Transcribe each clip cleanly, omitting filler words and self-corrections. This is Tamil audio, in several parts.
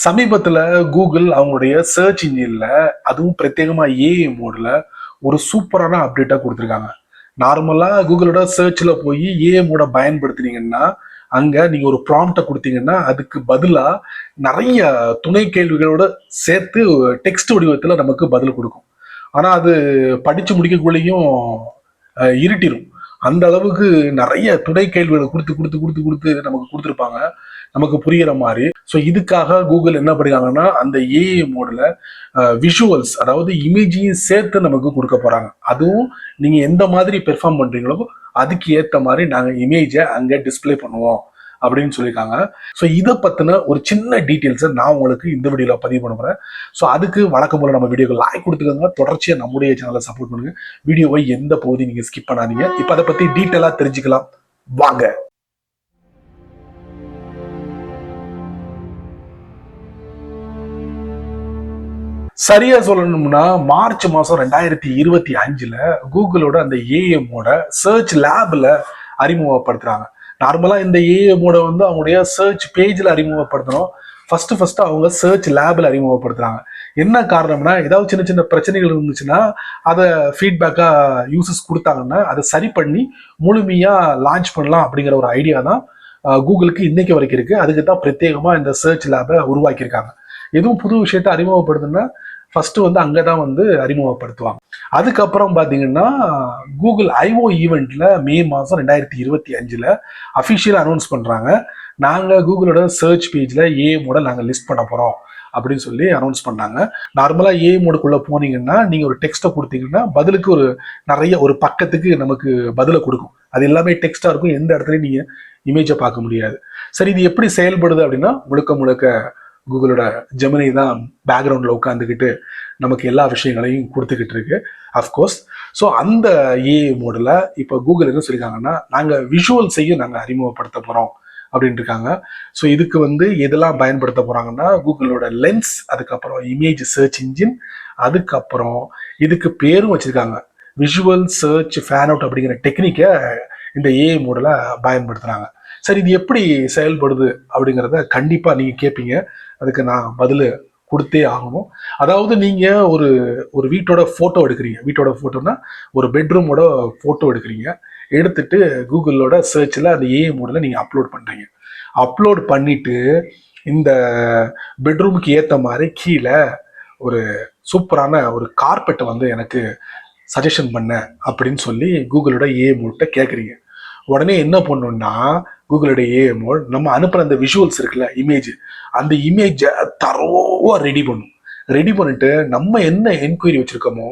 சமீபத்துல கூகுள் அவங்களுடைய சர்ச் இன்ஜின்ல அதுவும் பிரத்யேகமா ஏஐ மோட்ல ஒரு சூப்பரான அப்டேட்டா கொடுத்துருக்காங்க. நார்மலா கூகுளோட சர்ச்ல போய் ஏஐ மோட பயன்படுத்தினீங்கன்னா அங்க நீங்க ஒரு ப்ராம்ப்டை கொடுத்தீங்கன்னா அதுக்கு பதிலா நிறைய துணை கேள்விகளோட சேர்த்து டெக்ஸ்ட் வடிவத்துல நமக்கு பதில் கொடுக்கும். ஆனா அது படிச்சு முடிக்கக்குள்ளேயும் இருட்டிடும். அந்த அளவுக்கு நிறைய துணை கேள்விகளை கொடுத்து கொடுத்து கொடுத்து கொடுத்து நமக்கு கொடுத்துருப்பாங்க, நமக்கு புரிகிற மாதிரி. ஸோ இதுக்காக கூகுள் என்ன பண்ணிருக்காங்கன்னா அந்த ஏஐ மோட்ல விஷுவல்ஸ், அதாவது இமேஜையும் சேர்த்து நமக்கு கொடுக்க போறாங்க. அதுவும் நீங்க எந்த மாதிரி பெர்ஃபார்ம் பண்றீங்களோ அதுக்கு ஏற்ற மாதிரி நாங்க இமேஜை அங்க டிஸ்பிளே பண்ணுவோம் அப்படின்னு சொல்லியிருக்காங்க. ஸோ இதை பத்தின ஒரு சின்ன டீட்டெயில்ஸை நான் உங்களுக்கு இந்த வீடியோல பதிவு பண்ண போறேன். ஸோ அதுக்கு வழக்கம் போல நம்ம வீடியோக்கு லைக் கொடுத்துக்கோங்க, தொடர்ச்சியா நம்முடைய சேனலை சப்போர்ட் பண்ணுங்க. வீடியோவை எந்த பகுதி நீங்க ஸ்கிப் பண்ணாதீங்க. இப்போ அதை பத்தி டீட்டெயிலா தெரிஞ்சுக்கலாம் வாங்க. சரியா சொல்லணும்னா மார்ச் மாசம் 2025 கூகுளோட அந்த ஏஎம்மோட சர்ச் லேப்ல அறிமுகப்படுத்துறாங்க. நார்மலா இந்த ஏஎம்மோட அவங்களுடைய சர்ச் பேஜ்ல அறிமுகப்படுத்தணும். ஃபர்ஸ்ட் அவங்க சர்ச் லேப்ல அறிமுகப்படுத்துறாங்க. என்ன காரணம்னா, ஏதாவது சின்ன சின்ன பிரச்சனைகள் இருந்துச்சுன்னா அதை ஃபீட்பேக்கா யூசர்ஸ் கொடுத்தாங்கன்னா அதை சரி பண்ணி முழுமையா லான்ச் பண்ணலாம் அப்படிங்கிற ஒரு ஐடியா தான் கூகுளுக்கு இன்னைக்கு வரைக்கும் இருக்கு. அதுக்கு தான் பிரத்யேகமா இந்த சர்ச் லேபை உருவாக்கியிருக்காங்க. எதுவும் புது விஷயத்த அறிமுகப்படுத்துன்னா ஃபர்ஸ்ட் அங்கதான் அறிமுகப்படுத்துவாங்க. அதுக்கப்புறம் பாத்தீங்கன்னா கூகுள் ஐஓ ஈவெண்ட்ல மே மாசம் 2025 அபிஷியலா அனௌன்ஸ் பண்றாங்க, நாங்க கூகுளோட சர்ச் பேஜ்ல ஏஐ மோட நாங்க லிஸ்ட் பண்ண போறோம் அப்படின்னு சொல்லி அனௌன்ஸ் பண்ணாங்க. நார்மலா ஏஐ மோடுக்குள்ள போனீங்கன்னா நீங்க ஒரு டெக்ஸ்ட்டை கொடுத்தீங்கன்னா பதிலுக்கு ஒரு பக்கத்துக்கு நமக்கு பதில கொடுக்கும். அது எல்லாமே டெக்ஸ்டா இருக்கும், எந்த இடத்துலயும் நீங்க இமேஜை பார்க்க முடியாது. சரி, இது எப்படி செயல்படுது அப்படின்னா முழுக்க கூகுளோட ஜெமினி தான் பேக்ரவுண்ட்ல உட்காந்துக்கிட்டு நமக்கு எல்லா விஷயங்களையும் கொடுத்துக்கிட்டு இருக்கு. அஃப்கோர்ஸ். ஸோ அந்த ஏஐ மோடில் இப்போ கூகுள் என்ன சொல்லியிருக்காங்கன்னா நாங்கள் விஷுவல்ஸையும் நாங்கள் அறிமுகப்படுத்த போகிறோம் அப்படின்னு இருக்காங்க. ஸோ இதுக்கு எதெல்லாம் பயன்படுத்த போகிறாங்கன்னா கூகுளோட லென்ஸ், அதுக்கப்புறம் இமேஜ் சர்ச் இன்ஜின், அதுக்கப்புறம் இதுக்கு பேரும் வச்சிருக்காங்க விஷுவல் சர்ச் ஃபேன் அவுட் அப்படிங்கிற டெக்னிக்கை இந்த ஏஐ மோடில் பயன்படுத்துகிறாங்க. சரி, இது எப்படி செயல்படுது அப்படிங்கிறத கண்டிப்பாக நீங்கள் கேட்பீங்க. அதுக்கு நான் பதில் கொடுத்தே ஆகணும். அதாவது நீங்கள் ஒரு வீட்டோட ஃபோட்டோ எடுக்கிறீங்க. வீட்டோட ஃபோட்டோனா ஒரு பெட்ரூமோட ஃபோட்டோ எடுக்கிறீங்க. எடுத்துட்டு கூகுளோட சர்ச்சில் அந்த ஏஐ மோடில் நீங்கள் அப்லோட் பண்ணுறீங்க. அப்லோட் பண்ணிட்டு இந்த பெட்ரூமுக்கு ஏற்ற மாதிரி கீழே ஒரு சூப்பரான ஒரு கார்பெட்டை எனக்கு சஜஷன் பண்ண அப்படின்னு சொல்லி கூகுளோட ஏஐ மோட்டை கேட்குறீங்க. உடனே என்ன பண்ணணும்னா கூகுளோட ஏஐ மோட் நம்ம அனுப்புற அந்த விஷுவல்ஸ் இருக்குல்ல, இமேஜ், அந்த இமேஜை தரோவா ரெடி பண்ணிட்டு நம்ம என்ன என்கொயரி வச்சிருக்கோமோ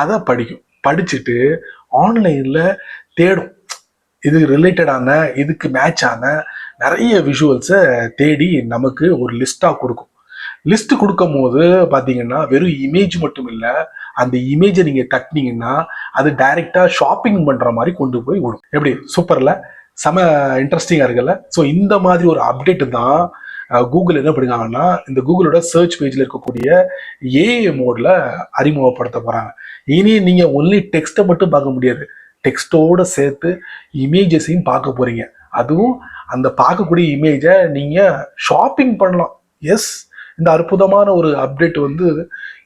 அதை படிக்கும். படிச்சுட்டு ஆன்லைன்ல தேடும், இது ரிலேட்டடான இதுக்கு மேட்ச் ஆன நிறைய விஷுவல்ஸை தேடி நமக்கு ஒரு லிஸ்டா கொடுக்கும். லிஸ்ட் கொடுக்கும் போது பாத்தீங்கன்னா வெறும் இமேஜ் மட்டும் இல்லை, அந்த இமேஜை நீங்க தட்டினீங்கன்னா அது டைரக்டா ஷாப்பிங் பண்ற மாதிரி கொண்டு போய் விடும். எப்படி சூப்பர்ல, செம இன்ட்ரெஸ்டிங்கா இருக்குல்ல. ஸோ இந்த மாதிரி ஒரு அப்டேட் தான் கூகுள் என்ன பண்ணிருக்காங்கன்னா இந்த கூகுளோட சர்ச் பேஜ்ல இருக்கக்கூடிய ஏஐ மோட்ல அறிமுகப்படுத்த போறாங்க. இனி நீங்க ஒன்லி டெக்ஸ்ட்டை மட்டும் பார்க்க முடியாது, டெக்ஸ்டோட சேர்த்து இமேஜஸையும் பார்க்க போறீங்க. அதுவும் அந்த பார்க்கக்கூடிய இமேஜை நீங்க ஷாப்பிங் பண்ணலாம். எஸ், இந்த அற்புதமான ஒரு அப்டேட்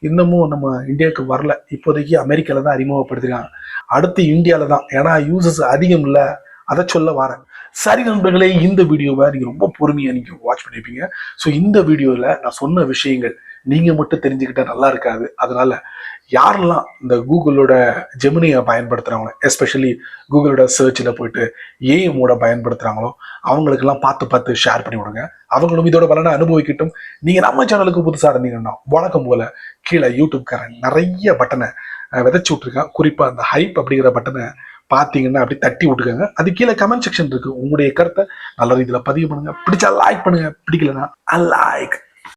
இன்னமும் நம்ம இந்தியாவுக்கு வரல. இப்போதைக்கு அமெரிக்கால தான் அறிமுகப்படுத்திருக்காங்க, அடுத்து இந்தியாவில தான். ஏன்னா யூசர்ஸ் அதிகம் இல்லை, அதை சொல்ல வரேன். சரி நண்பர்களே, இந்த வீடியோவை நீங்க ரொம்ப பொறுமையா நீங்க வாட்ச் பண்ணிருப்பீங்க. ஸோ இந்த வீடியோல நான் சொன்ன விஷயங்கள் நீங்க மட்டும் தெரிஞ்சுக்கிட்டா நல்லா இருக்காது. அதனால யாரெல்லாம் இந்த கூகுளோட ஜெமினியை பயன்படுத்துறாங்களோ, எஸ்பெஷலி கூகுளோட சர்ச்சில் போயிட்டு ஏஐ மோட பயன்படுத்துறாங்களோ அவங்களுக்கெல்லாம் பார்த்து ஷேர் பண்ணி விடுங்க. அவங்களும் இதோட பலனை அனுபவிக்கட்டும். நீங்க நம்ம சேனலுக்கு புதுசாக இருந்தீங்கன்னா வழக்கம் போல கீழே யூடியூப்காரன் நிறைய பட்டனை விதைச்சு விட்டுருக்கேன். குறிப்பா அந்த ஹைப் அப்படிங்கிற பட்டனை பார்த்தீங்கன்னா அப்படி தட்டி விட்டுக்கோங்க. அது கீழே கமெண்ட் செக்ஷன் இருக்கு. உங்களுடைய கருத்தை நல்ல ரீதியில் பதிவு பண்ணுங்க. பிடிச்சா லைக் பண்ணுங்க, பிடிக்கலன்னா அன்லைக்.